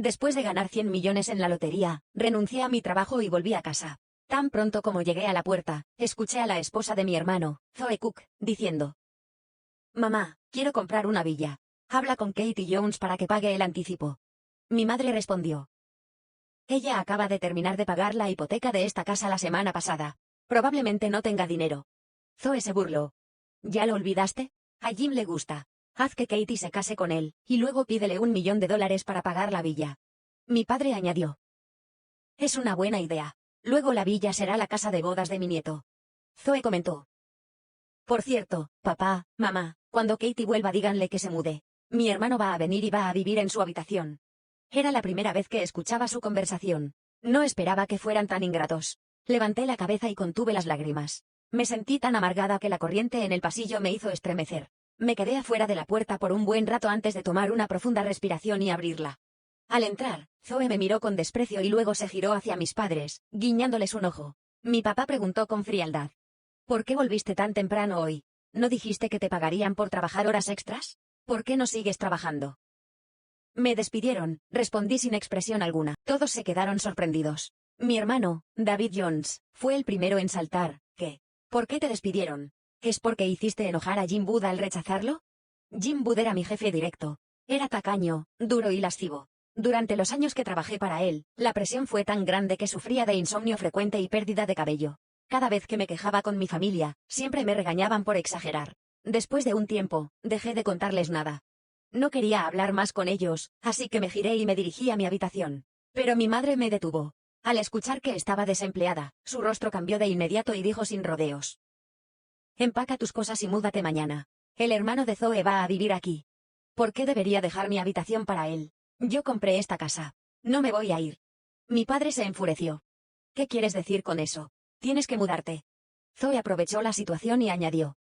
Después de ganar 100 millones en la lotería, renuncié a mi trabajo y volví a casa. Tan pronto como llegué a la puerta, escuché a la esposa de mi hermano, Zoe Cook, diciendo: «Mamá, quiero comprar una villa. Habla con Katie Jones para que pague el anticipo». Mi madre respondió: «Ella acaba de terminar de pagar la hipoteca de esta casa la semana pasada. Probablemente no tenga dinero». Zoe se burló: «¿Ya lo olvidaste? A Jim le gusta. Haz que Katie se case con él, y luego pídele $1 millón para pagar la villa». Mi padre añadió: «Es una buena idea. Luego la villa será la casa de bodas de mi nieto». Zoe comentó: «Por cierto, papá, mamá, cuando Katie vuelva díganle que se mude. Mi hermano va a venir y va a vivir en su habitación». Era la primera vez que escuchaba su conversación. No esperaba que fueran tan ingratos. Levanté la cabeza y contuve las lágrimas. Me sentí tan amargada que la corriente en el pasillo me hizo estremecer. Me quedé afuera de la puerta por un buen rato antes de tomar una profunda respiración y abrirla. Al entrar, Zoe me miró con desprecio y luego se giró hacia mis padres, guiñándoles un ojo. Mi papá preguntó con frialdad: «¿Por qué volviste tan temprano hoy? ¿No dijiste que te pagarían por trabajar horas extras? ¿Por qué no sigues trabajando?» «Me despidieron», respondí sin expresión alguna. Todos se quedaron sorprendidos. Mi hermano, David Jones, fue el primero en saltar. «¿Qué? ¿Por qué te despidieron? ¿Es porque hiciste enojar a Jim Wood al rechazarlo?» Jim Wood era mi jefe directo. Era tacaño, duro y lascivo. Durante los años que trabajé para él, la presión fue tan grande que sufría de insomnio frecuente y pérdida de cabello. Cada vez que me quejaba con mi familia, siempre me regañaban por exagerar. Después de un tiempo, dejé de contarles nada. No quería hablar más con ellos, así que me giré y me dirigí a mi habitación. Pero mi madre me detuvo. Al escuchar que estaba desempleada, su rostro cambió de inmediato y dijo sin rodeos: «Empaca tus cosas y múdate mañana. El hermano de Zoe va a vivir aquí. ¿Por qué debería dejar mi habitación para él? Yo compré esta casa. No me voy a ir». Mi padre se enfureció. «¿Qué quieres decir con eso? Tienes que mudarte». Zoe aprovechó la situación y añadió: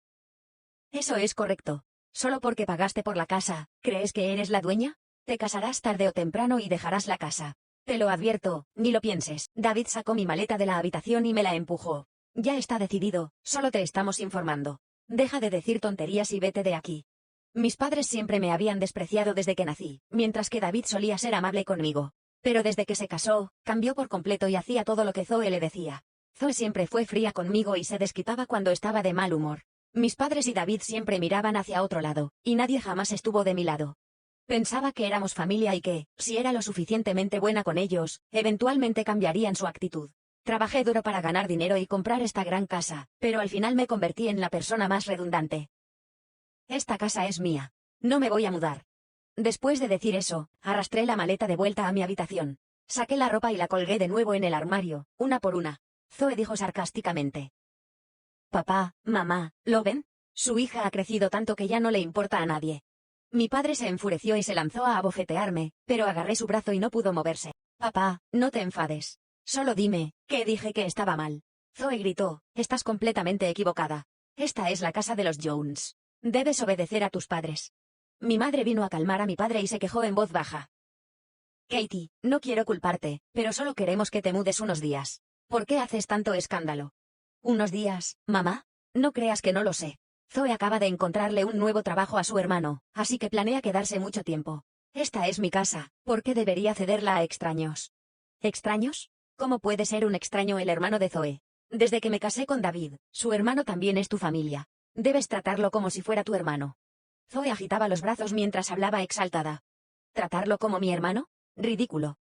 «Eso es correcto. Solo porque pagaste por la casa, ¿crees que eres la dueña? Te casarás tarde o temprano y dejarás la casa. Te lo advierto, ni lo pienses». David sacó mi maleta de la habitación y me la empujó. «Ya está decidido, solo te estamos informando. Deja de decir tonterías y vete de aquí». Mis padres siempre me habían despreciado desde que nací, mientras que David solía ser amable conmigo. Pero desde que se casó, cambió por completo y hacía todo lo que Zoe le decía. Zoe siempre fue fría conmigo y se desquitaba cuando estaba de mal humor. Mis padres y David siempre miraban hacia otro lado, y nadie jamás estuvo de mi lado. Pensaba que éramos familia y que, si era lo suficientemente buena con ellos, eventualmente cambiarían su actitud. Trabajé duro para ganar dinero y comprar esta gran casa, pero al final me convertí en la persona más redundante. «Esta casa es mía. No me voy a mudar». Después de decir eso, arrastré la maleta de vuelta a mi habitación. Saqué la ropa y la colgué de nuevo en el armario, una por una. Zoe dijo sarcásticamente: «Papá, mamá, ¿lo ven? Su hija ha crecido tanto que ya no le importa a nadie». Mi padre se enfureció y se lanzó a abofetearme, pero agarré su brazo y no pudo moverse. «Papá, no te enfades. Solo dime, ¿qué dije que estaba mal?» Zoe gritó: «Estás completamente equivocada. Esta es la casa de los Jones. Debes obedecer a tus padres». Mi madre vino a calmar a mi padre y se quejó en voz baja: «Katie, no quiero culparte, pero solo queremos que te mudes unos días. ¿Por qué haces tanto escándalo?» «¿Unos días, mamá? No creas que no lo sé. Zoe acaba de encontrarle un nuevo trabajo a su hermano, así que planea quedarse mucho tiempo. Esta es mi casa, ¿por qué debería cederla a extraños?» «¿Extraños? ¿Cómo puede ser un extraño el hermano de Zoe? Desde que me casé con David, su hermano también es tu familia. Debes tratarlo como si fuera tu hermano». Zoe agitaba los brazos mientras hablaba exaltada. ¿Tratarlo como mi hermano? Ridículo.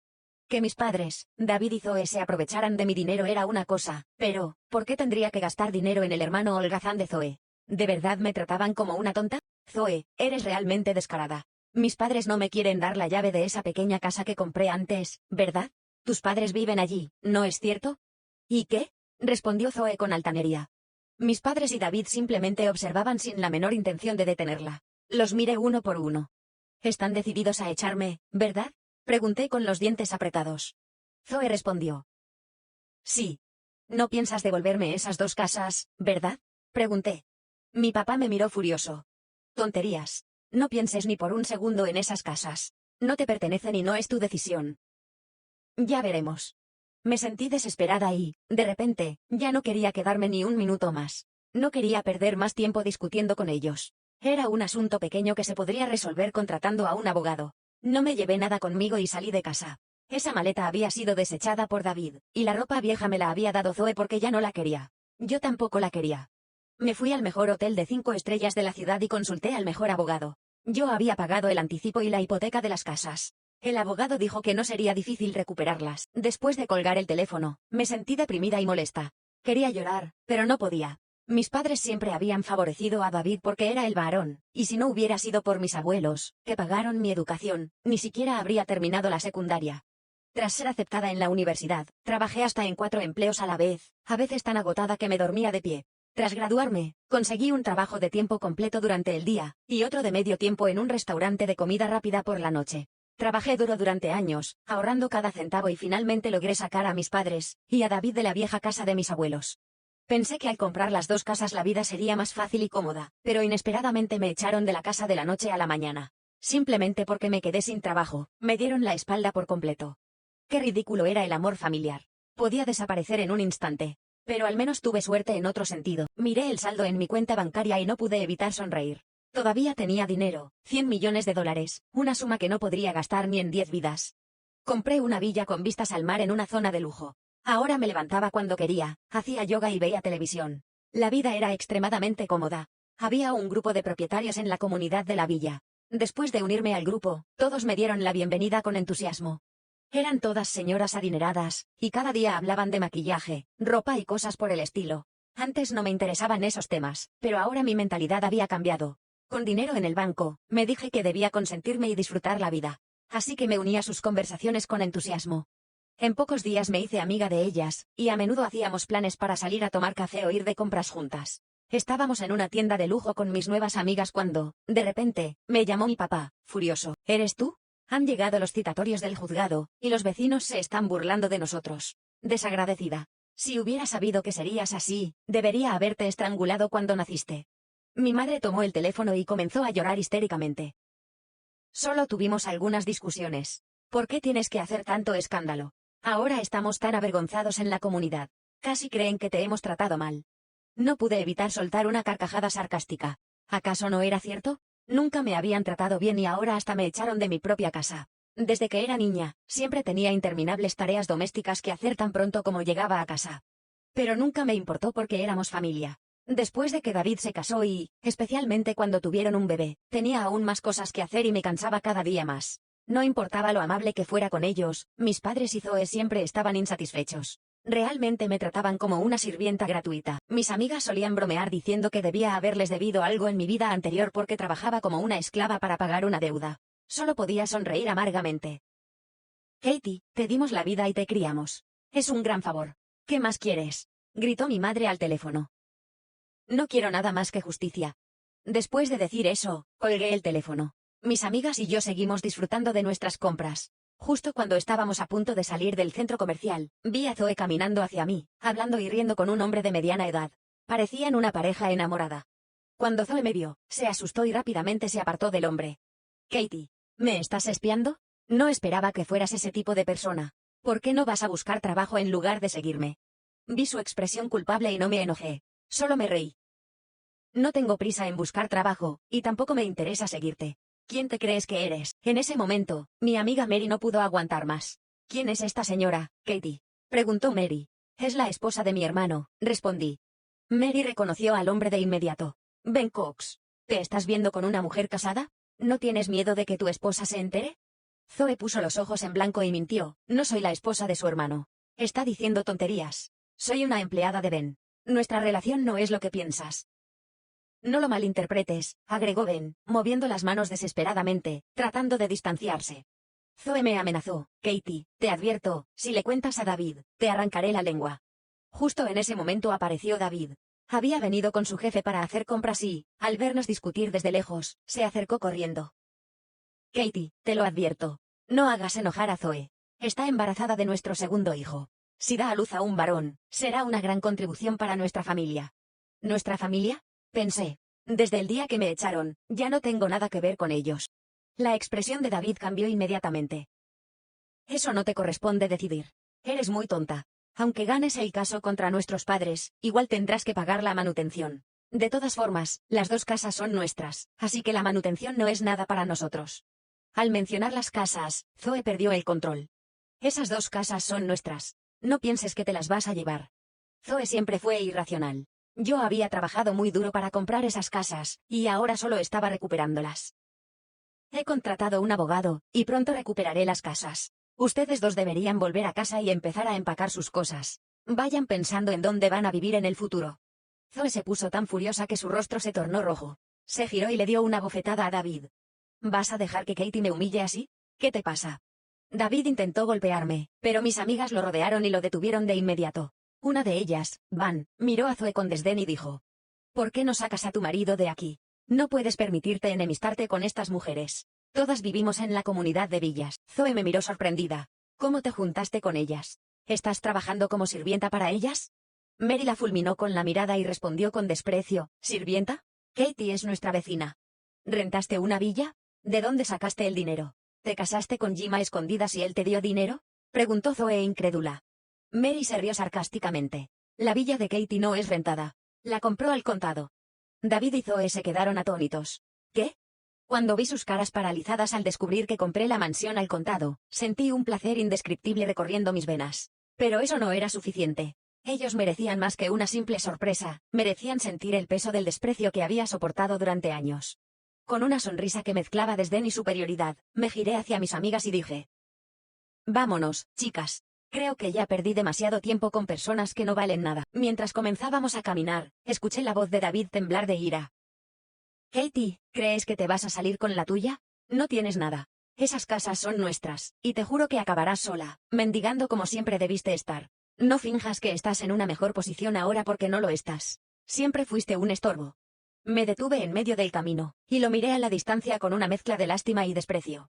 Que mis padres, David y Zoe, se aprovecharan de mi dinero era una cosa, pero, ¿por qué tendría que gastar dinero en el hermano holgazán de Zoe? ¿De verdad me trataban como una tonta? Zoe, eres realmente descarada. Mis padres no me quieren dar la llave de esa pequeña casa que compré antes, ¿verdad? Tus padres viven allí, ¿no es cierto? ¿Y qué?, respondió Zoe con altanería. Mis padres y David simplemente observaban sin la menor intención de detenerla. Los miré uno por uno. «Están decididos a echarme, ¿verdad?», pregunté con los dientes apretados. Zoe respondió: «Sí. No piensas devolverme esas 2 casas, ¿verdad?», pregunté. Mi papá me miró furioso. «Tonterías. No pienses ni por un segundo en esas casas. No te pertenecen y no es tu decisión». «Ya veremos». Me sentí desesperada y, de repente, ya no quería quedarme ni un minuto más. No quería perder más tiempo discutiendo con ellos. Era un asunto pequeño que se podría resolver contratando a un abogado. No me llevé nada conmigo y salí de casa. Esa maleta había sido desechada por David, y la ropa vieja me la había dado Zoe porque ya no la quería. Yo tampoco la quería. Me fui al mejor hotel de 5 estrellas de la ciudad y consulté al mejor abogado. Yo había pagado el anticipo y la hipoteca de las casas. El abogado dijo que no sería difícil recuperarlas. Después de colgar el teléfono, me sentí deprimida y molesta. Quería llorar, pero no podía. Mis padres siempre habían favorecido a David porque era el varón, y si no hubiera sido por mis abuelos, que pagaron mi educación, ni siquiera habría terminado la secundaria. Tras ser aceptada en la universidad, trabajé hasta en 4 empleos a la vez, a veces tan agotada que me dormía de pie. Tras graduarme, conseguí un trabajo de tiempo completo durante el día, y otro de medio tiempo en un restaurante de comida rápida por la noche. Trabajé duro durante años, ahorrando cada centavo y finalmente logré sacar a mis padres, y a David de la vieja casa de mis abuelos. Pensé que al comprar las 2 casas la vida sería más fácil y cómoda, pero inesperadamente me echaron de la casa de la noche a la mañana. Simplemente porque me quedé sin trabajo, me dieron la espalda por completo. Qué ridículo era el amor familiar. Podía desaparecer en un instante. Pero al menos tuve suerte en otro sentido. Miré el saldo en mi cuenta bancaria y no pude evitar sonreír. Todavía tenía dinero, $100 millones, una suma que no podría gastar ni en 10 vidas. Compré una villa con vistas al mar en una zona de lujo. Ahora me levantaba cuando quería, hacía yoga y veía televisión. La vida era extremadamente cómoda. Había un grupo de propietarios en la comunidad de la villa. Después de unirme al grupo, todos me dieron la bienvenida con entusiasmo. Eran todas señoras adineradas, y cada día hablaban de maquillaje, ropa y cosas por el estilo. Antes no me interesaban esos temas, pero ahora mi mentalidad había cambiado. Con dinero en el banco, me dije que debía consentirme y disfrutar la vida. Así que me uní a sus conversaciones con entusiasmo. En pocos días me hice amiga de ellas, y a menudo hacíamos planes para salir a tomar café o ir de compras juntas. Estábamos en una tienda de lujo con mis nuevas amigas cuando, de repente, me llamó mi papá, furioso. ¿Eres tú? Han llegado los citatorios del juzgado, y los vecinos se están burlando de nosotros. Desagradecida. Si hubiera sabido que serías así, debería haberte estrangulado cuando naciste. Mi madre tomó el teléfono y comenzó a llorar histéricamente. Solo tuvimos algunas discusiones. ¿Por qué tienes que hacer tanto escándalo? Ahora estamos tan avergonzados en la comunidad. Casi creen que te hemos tratado mal. No pude evitar soltar una carcajada sarcástica. ¿Acaso no era cierto? Nunca me habían tratado bien y ahora hasta me echaron de mi propia casa. Desde que era niña, siempre tenía interminables tareas domésticas que hacer tan pronto como llegaba a casa. Pero nunca me importó porque éramos familia. Después de que David se casó y, especialmente cuando tuvieron un bebé, tenía aún más cosas que hacer y me cansaba cada día más. No importaba lo amable que fuera con ellos, mis padres y Zoe siempre estaban insatisfechos. Realmente me trataban como una sirvienta gratuita. Mis amigas solían bromear diciendo que debía haberles debido algo en mi vida anterior porque trabajaba como una esclava para pagar una deuda. Solo podía sonreír amargamente. Katie, te dimos la vida y te criamos. Es un gran favor. ¿Qué más quieres? Gritó mi madre al teléfono. No quiero nada más que justicia. Después de decir eso, colgué el teléfono. Mis amigas y yo seguimos disfrutando de nuestras compras. Justo cuando estábamos a punto de salir del centro comercial, vi a Zoe caminando hacia mí, hablando y riendo con un hombre de mediana edad. Parecían una pareja enamorada. Cuando Zoe me vio, se asustó y rápidamente se apartó del hombre. Katie, ¿me estás espiando? No esperaba que fueras ese tipo de persona. ¿Por qué no vas a buscar trabajo en lugar de seguirme? Vi su expresión culpable y no me enojé. Solo me reí. No tengo prisa en buscar trabajo, y tampoco me interesa seguirte. ¿Quién te crees que eres? En ese momento, mi amiga Mary no pudo aguantar más. ¿Quién es esta señora, Katie? Preguntó Mary. Es la esposa de mi hermano, respondí. Mary reconoció al hombre de inmediato. Ben Cox. ¿Te estás viendo con una mujer casada? ¿No tienes miedo de que tu esposa se entere? Zoe puso los ojos en blanco y mintió. No soy la esposa de su hermano. Está diciendo tonterías. Soy una empleada de Ben. Nuestra relación no es lo que piensas. No lo malinterpretes, agregó Ben, moviendo las manos desesperadamente, tratando de distanciarse. Zoe me amenazó. Katie, te advierto, si le cuentas a David, te arrancaré la lengua. Justo en ese momento apareció David. Había venido con su jefe para hacer compras y, al vernos discutir desde lejos, se acercó corriendo. Katie, te lo advierto. No hagas enojar a Zoe. Está embarazada de nuestro segundo hijo. Si da a luz a un varón, será una gran contribución para nuestra familia. ¿Nuestra familia? Pensé. Desde el día que me echaron, ya no tengo nada que ver con ellos. La expresión de David cambió inmediatamente. Eso no te corresponde decidir. Eres muy tonta. Aunque ganes el caso contra nuestros padres, igual tendrás que pagar la manutención. De todas formas, las 2 casas son nuestras, así que la manutención no es nada para nosotros. Al mencionar las casas, Zoe perdió el control. Esas 2 casas son nuestras. No pienses que te las vas a llevar. Zoe siempre fue irracional. Yo había trabajado muy duro para comprar esas casas, y ahora solo estaba recuperándolas. He contratado un abogado, y pronto recuperaré las casas. Ustedes 2 deberían volver a casa y empezar a empacar sus cosas. Vayan pensando en dónde van a vivir en el futuro. Zoe se puso tan furiosa que su rostro se tornó rojo. Se giró y le dio una bofetada a David. ¿Vas a dejar que Katie me humille así? ¿Qué te pasa? David intentó golpearme, pero mis amigas lo rodearon y lo detuvieron de inmediato. Una de ellas, Van, miró a Zoe con desdén y dijo: ¿Por qué no sacas a tu marido de aquí? No puedes permitirte enemistarte con estas mujeres. Todas vivimos en la comunidad de villas. Zoe me miró sorprendida. ¿Cómo te juntaste con ellas? ¿Estás trabajando como sirvienta para ellas? Mary la fulminó con la mirada y respondió con desprecio: ¿Sirvienta? Katie es nuestra vecina. ¿Rentaste una villa? ¿De dónde sacaste el dinero? ¿Te casaste con Jim a escondidas y él te dio dinero? Preguntó Zoe incrédula. Mary se rió sarcásticamente. La villa de Katie no es rentada. La compró al contado. David y Zoe se quedaron atónitos. ¿Qué? Cuando vi sus caras paralizadas al descubrir que compré la mansión al contado, sentí un placer indescriptible recorriendo mis venas. Pero eso no era suficiente. Ellos merecían más que una simple sorpresa, merecían sentir el peso del desprecio que había soportado durante años. Con una sonrisa que mezclaba desdén y superioridad, me giré hacia mis amigas y dije: Vámonos, chicas. Creo que ya perdí demasiado tiempo con personas que no valen nada. Mientras comenzábamos a caminar, escuché la voz de David temblar de ira. Katie, ¿crees que te vas a salir con la tuya? No tienes nada. Esas casas son nuestras, y te juro que acabarás sola, mendigando como siempre debiste estar. No finjas que estás en una mejor posición ahora porque no lo estás. Siempre fuiste un estorbo. Me detuve en medio del camino, y lo miré a la distancia con una mezcla de lástima y desprecio.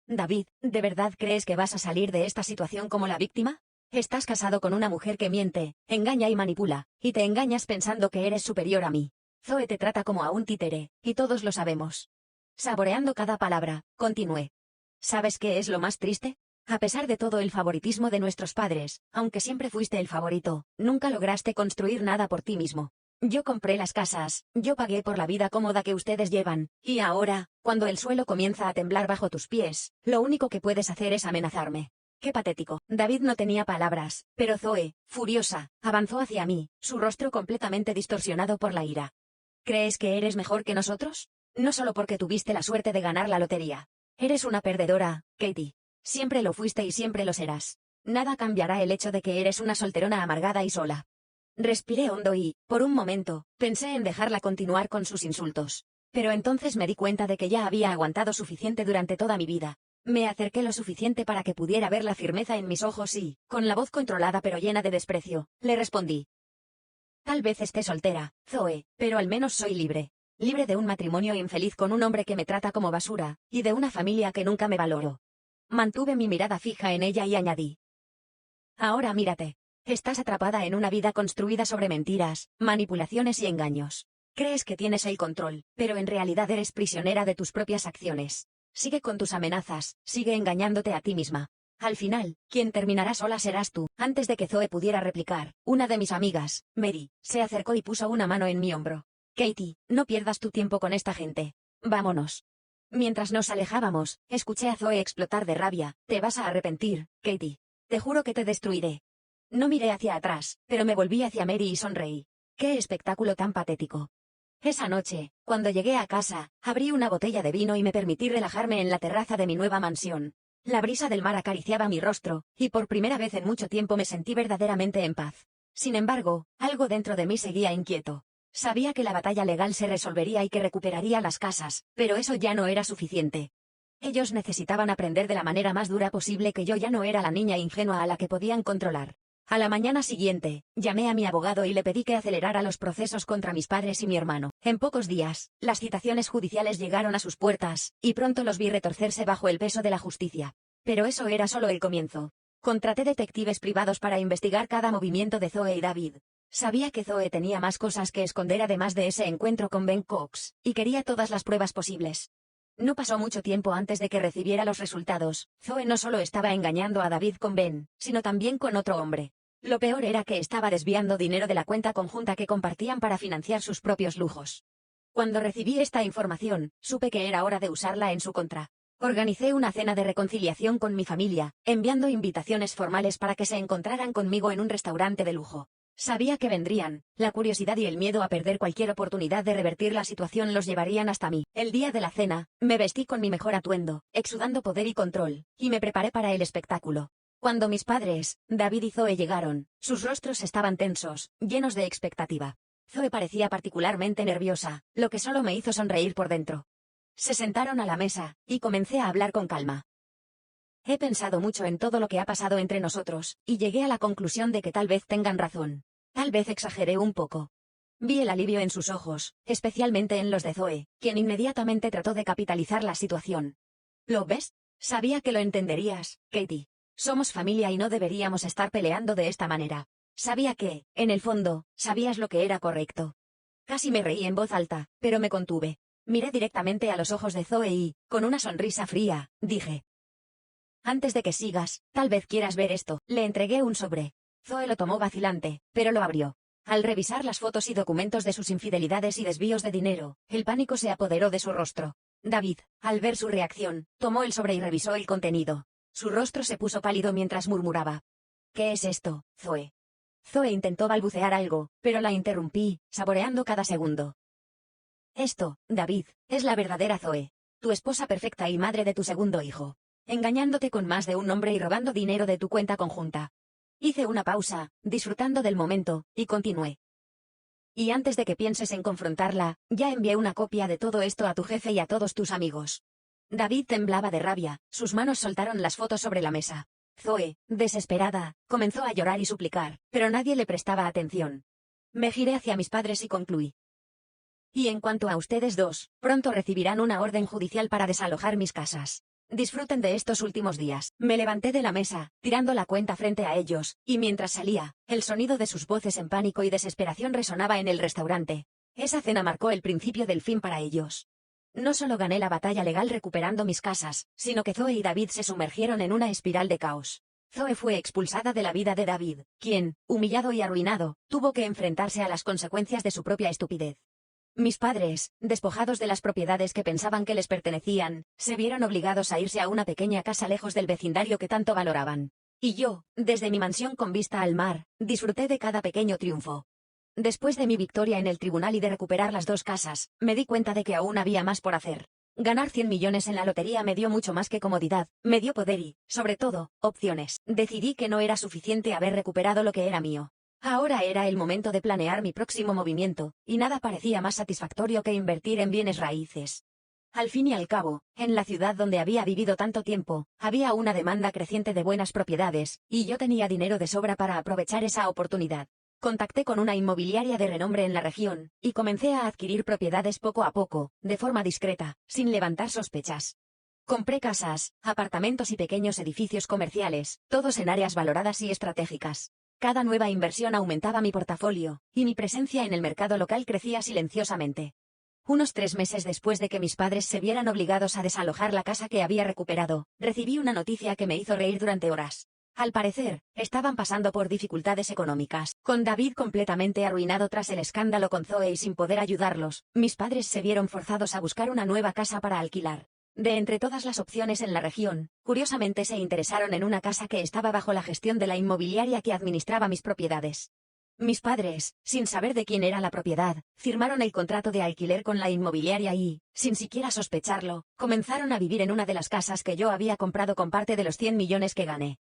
David, ¿de verdad crees que vas a salir de esta situación como la víctima? Estás casado con una mujer que miente, engaña y manipula, y te engañas pensando que eres superior a mí. Zoe te trata como a un títere, y todos lo sabemos. Saboreando cada palabra, continué. ¿Sabes qué es lo más triste? A pesar de todo el favoritismo de nuestros padres, aunque siempre fuiste el favorito, nunca lograste construir nada por ti mismo. Yo compré las casas, yo pagué por la vida cómoda que ustedes llevan, y ahora, cuando el suelo comienza a temblar bajo tus pies, lo único que puedes hacer es amenazarme. ¡Qué patético! David no tenía palabras, pero Zoe, furiosa, avanzó hacia mí, su rostro completamente distorsionado por la ira. ¿Crees que eres mejor que nosotros? No solo porque tuviste la suerte de ganar la lotería. Eres una perdedora, Katie. Siempre lo fuiste y siempre lo serás. Nada cambiará el hecho de que eres una solterona amargada y sola. Respiré hondo y, por un momento, pensé en dejarla continuar con sus insultos. Pero entonces me di cuenta de que ya había aguantado suficiente durante toda mi vida. Me acerqué lo suficiente para que pudiera ver la firmeza en mis ojos y, con la voz controlada pero llena de desprecio, le respondí. Tal vez esté soltera, Zoe, pero al menos soy libre. Libre de un matrimonio infeliz con un hombre que me trata como basura, y de una familia que nunca me valoró. Mantuve mi mirada fija en ella y añadí. Ahora mírate. Estás atrapada en una vida construida sobre mentiras, manipulaciones y engaños. Crees que tienes el control, pero en realidad eres prisionera de tus propias acciones. Sigue con tus amenazas, sigue engañándote a ti misma. Al final, quien terminará sola serás tú. Antes de que Zoe pudiera replicar, una de mis amigas, Mary, se acercó y puso una mano en mi hombro. Katie, no pierdas tu tiempo con esta gente. Vámonos. Mientras nos alejábamos, escuché a Zoe explotar de rabia. Te vas a arrepentir, Katie. Te juro que te destruiré. No miré hacia atrás, pero me volví hacia Mary y sonreí. ¡Qué espectáculo tan patético! Esa noche, cuando llegué a casa, abrí una botella de vino y me permití relajarme en la terraza de mi nueva mansión. La brisa del mar acariciaba mi rostro, y por primera vez en mucho tiempo me sentí verdaderamente en paz. Sin embargo, algo dentro de mí seguía inquieto. Sabía que la batalla legal se resolvería y que recuperaría las casas, pero eso ya no era suficiente. Ellos necesitaban aprender de la manera más dura posible que yo ya no era la niña ingenua a la que podían controlar. A la mañana siguiente, llamé a mi abogado y le pedí que acelerara los procesos contra mis padres y mi hermano. En pocos días, las citaciones judiciales llegaron a sus puertas, y pronto los vi retorcerse bajo el peso de la justicia. Pero eso era solo el comienzo. Contraté detectives privados para investigar cada movimiento de Zoe y David. Sabía que Zoe tenía más cosas que esconder además de ese encuentro con Ben Cox, y quería todas las pruebas posibles. No pasó mucho tiempo antes de que recibiera los resultados. Zoe no solo estaba engañando a David con Ben, sino también con otro hombre. Lo peor era que estaba desviando dinero de la cuenta conjunta que compartían para financiar sus propios lujos. Cuando recibí esta información, supe que era hora de usarla en su contra. Organicé una cena de reconciliación con mi familia, enviando invitaciones formales para que se encontraran conmigo en un restaurante de lujo. Sabía que vendrían, la curiosidad y el miedo a perder cualquier oportunidad de revertir la situación los llevarían hasta mí. El día de la cena, me vestí con mi mejor atuendo, exudando poder y control, y me preparé para el espectáculo. Cuando mis padres, David y Zoe llegaron, sus rostros estaban tensos, llenos de expectativa. Zoe parecía particularmente nerviosa, lo que solo me hizo sonreír por dentro. Se sentaron a la mesa, y comencé a hablar con calma. He pensado mucho en todo lo que ha pasado entre nosotros, y llegué a la conclusión de que tal vez tengan razón. Tal vez exageré un poco. Vi el alivio en sus ojos, especialmente en los de Zoe, quien inmediatamente trató de capitalizar la situación. ¿Lo ves? Sabía que lo entenderías, Katie. Somos familia y no deberíamos estar peleando de esta manera. Sabía que, en el fondo, sabías lo que era correcto. Casi me reí en voz alta, pero me contuve. Miré directamente a los ojos de Zoe y, con una sonrisa fría, dije: antes de que sigas, tal vez quieras ver esto. Le entregué un sobre. Zoe lo tomó vacilante, pero lo abrió. Al revisar las fotos y documentos de sus infidelidades y desvíos de dinero, el pánico se apoderó de su rostro. David, al ver su reacción, tomó el sobre y revisó el contenido. Su rostro se puso pálido mientras murmuraba: ¿qué es esto, Zoe? Zoe intentó balbucear algo, pero la interrumpí, saboreando cada segundo. Esto, David, es la verdadera Zoe. Tu esposa perfecta y madre de tu segundo hijo. Engañándote con más de un hombre y robando dinero de tu cuenta conjunta. Hice una pausa, disfrutando del momento, y continué. Y antes de que pienses en confrontarla, ya envié una copia de todo esto a tu jefe y a todos tus amigos. David temblaba de rabia, sus manos soltaron las fotos sobre la mesa. Zoe, desesperada, comenzó a llorar y suplicar, pero nadie le prestaba atención. Me giré hacia mis padres y concluí. Y en cuanto a ustedes dos, pronto recibirán una orden judicial para desalojar mis casas. Disfruten de estos últimos días. Me levanté de la mesa, tirando la cuenta frente a ellos, y mientras salía, el sonido de sus voces en pánico y desesperación resonaba en el restaurante. Esa cena marcó el principio del fin para ellos. No solo gané la batalla legal recuperando mis casas, sino que Zoe y David se sumergieron en una espiral de caos. Zoe fue expulsada de la vida de David, quien, humillado y arruinado, tuvo que enfrentarse a las consecuencias de su propia estupidez. Mis padres, despojados de las propiedades que pensaban que les pertenecían, se vieron obligados a irse a una pequeña casa lejos del vecindario que tanto valoraban. Y yo, desde mi mansión con vista al mar, disfruté de cada pequeño triunfo. Después de mi victoria en el tribunal y de recuperar las dos casas, me di cuenta de que aún había más por hacer. Ganar 100 millones en la lotería me dio mucho más que comodidad, me dio poder y, sobre todo, opciones. Decidí que no era suficiente haber recuperado lo que era mío. Ahora era el momento de planear mi próximo movimiento, y nada parecía más satisfactorio que invertir en bienes raíces. Al fin y al cabo, en la ciudad donde había vivido tanto tiempo, había una demanda creciente de buenas propiedades, y yo tenía dinero de sobra para aprovechar esa oportunidad. Contacté con una inmobiliaria de renombre en la región, y comencé a adquirir propiedades poco a poco, de forma discreta, sin levantar sospechas. Compré casas, apartamentos y pequeños edificios comerciales, todos en áreas valoradas y estratégicas. Cada nueva inversión aumentaba mi portafolio, y mi presencia en el mercado local crecía silenciosamente. Unos 3 meses después de que mis padres se vieran obligados a desalojar la casa que había recuperado, recibí una noticia que me hizo reír durante horas. Al parecer, estaban pasando por dificultades económicas. Con David completamente arruinado tras el escándalo con Zoe y sin poder ayudarlos, mis padres se vieron forzados a buscar una nueva casa para alquilar. De entre todas las opciones en la región, curiosamente se interesaron en una casa que estaba bajo la gestión de la inmobiliaria que administraba mis propiedades. Mis padres, sin saber de quién era la propiedad, firmaron el contrato de alquiler con la inmobiliaria y, sin siquiera sospecharlo, comenzaron a vivir en una de las casas que yo había comprado con parte de los 100 millones que gané.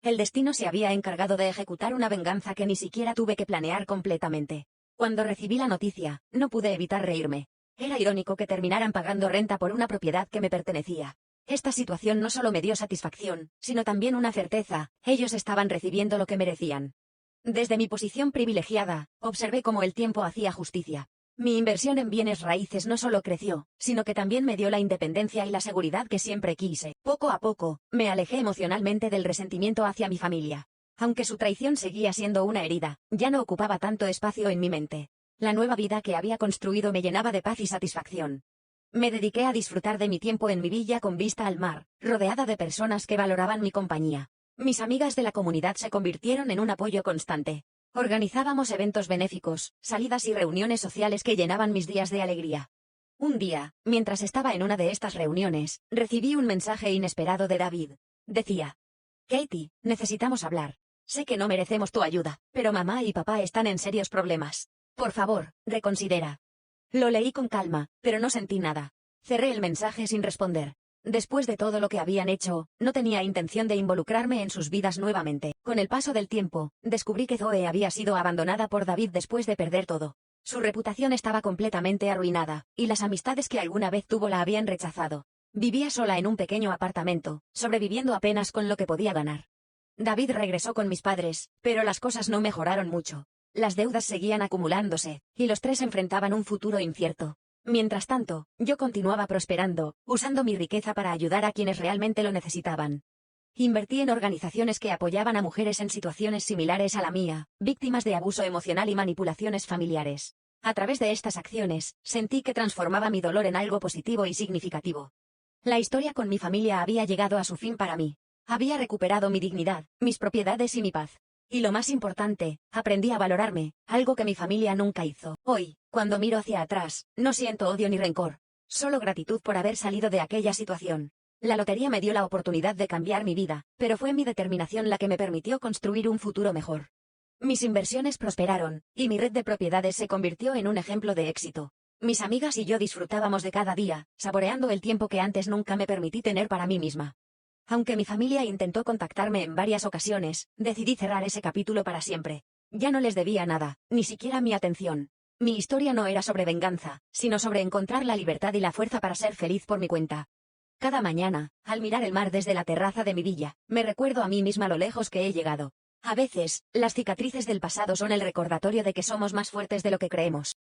El destino se había encargado de ejecutar una venganza que ni siquiera tuve que planear completamente. Cuando recibí la noticia, no pude evitar reírme. Era irónico que terminaran pagando renta por una propiedad que me pertenecía. Esta situación no solo me dio satisfacción, sino también una certeza: ellos estaban recibiendo lo que merecían. Desde mi posición privilegiada, observé cómo el tiempo hacía justicia. Mi inversión en bienes raíces no solo creció, sino que también me dio la independencia y la seguridad que siempre quise. Poco a poco, me alejé emocionalmente del resentimiento hacia mi familia. Aunque su traición seguía siendo una herida, ya no ocupaba tanto espacio en mi mente. La nueva vida que había construido me llenaba de paz y satisfacción. Me dediqué a disfrutar de mi tiempo en mi villa con vista al mar, rodeada de personas que valoraban mi compañía. Mis amigas de la comunidad se convirtieron en un apoyo constante. Organizábamos eventos benéficos, salidas y reuniones sociales que llenaban mis días de alegría. Un día, mientras estaba en una de estas reuniones, recibí un mensaje inesperado de David. Decía: Katie, necesitamos hablar. Sé que no merecemos tu ayuda, pero mamá y papá están en serios problemas. Por favor, reconsidera. Lo leí con calma, pero no sentí nada. Cerré el mensaje sin responder. Después de todo lo que habían hecho, no tenía intención de involucrarme en sus vidas nuevamente. Con el paso del tiempo, descubrí que Zoe había sido abandonada por David después de perder todo. Su reputación estaba completamente arruinada, y las amistades que alguna vez tuvo la habían rechazado. Vivía sola en un pequeño apartamento, sobreviviendo apenas con lo que podía ganar. David regresó con mis padres, pero las cosas no mejoraron mucho. Las deudas seguían acumulándose, y los tres enfrentaban un futuro incierto. Mientras tanto, yo continuaba prosperando, usando mi riqueza para ayudar a quienes realmente lo necesitaban. Invertí en organizaciones que apoyaban a mujeres en situaciones similares a la mía, víctimas de abuso emocional y manipulaciones familiares. A través de estas acciones, sentí que transformaba mi dolor en algo positivo y significativo. La historia con mi familia había llegado a su fin para mí. Había recuperado mi dignidad, mis propiedades y mi paz. Y lo más importante, aprendí a valorarme, algo que mi familia nunca hizo. Hoy, cuando miro hacia atrás, no siento odio ni rencor. Solo gratitud por haber salido de aquella situación. La lotería me dio la oportunidad de cambiar mi vida, pero fue mi determinación la que me permitió construir un futuro mejor. Mis inversiones prosperaron, y mi red de propiedades se convirtió en un ejemplo de éxito. Mis amigas y yo disfrutábamos de cada día, saboreando el tiempo que antes nunca me permití tener para mí misma. Aunque mi familia intentó contactarme en varias ocasiones, decidí cerrar ese capítulo para siempre. Ya no les debía nada, ni siquiera mi atención. Mi historia no era sobre venganza, sino sobre encontrar la libertad y la fuerza para ser feliz por mi cuenta. Cada mañana, al mirar el mar desde la terraza de mi villa, me recuerdo a mí misma lo lejos que he llegado. A veces, las cicatrices del pasado son el recordatorio de que somos más fuertes de lo que creemos.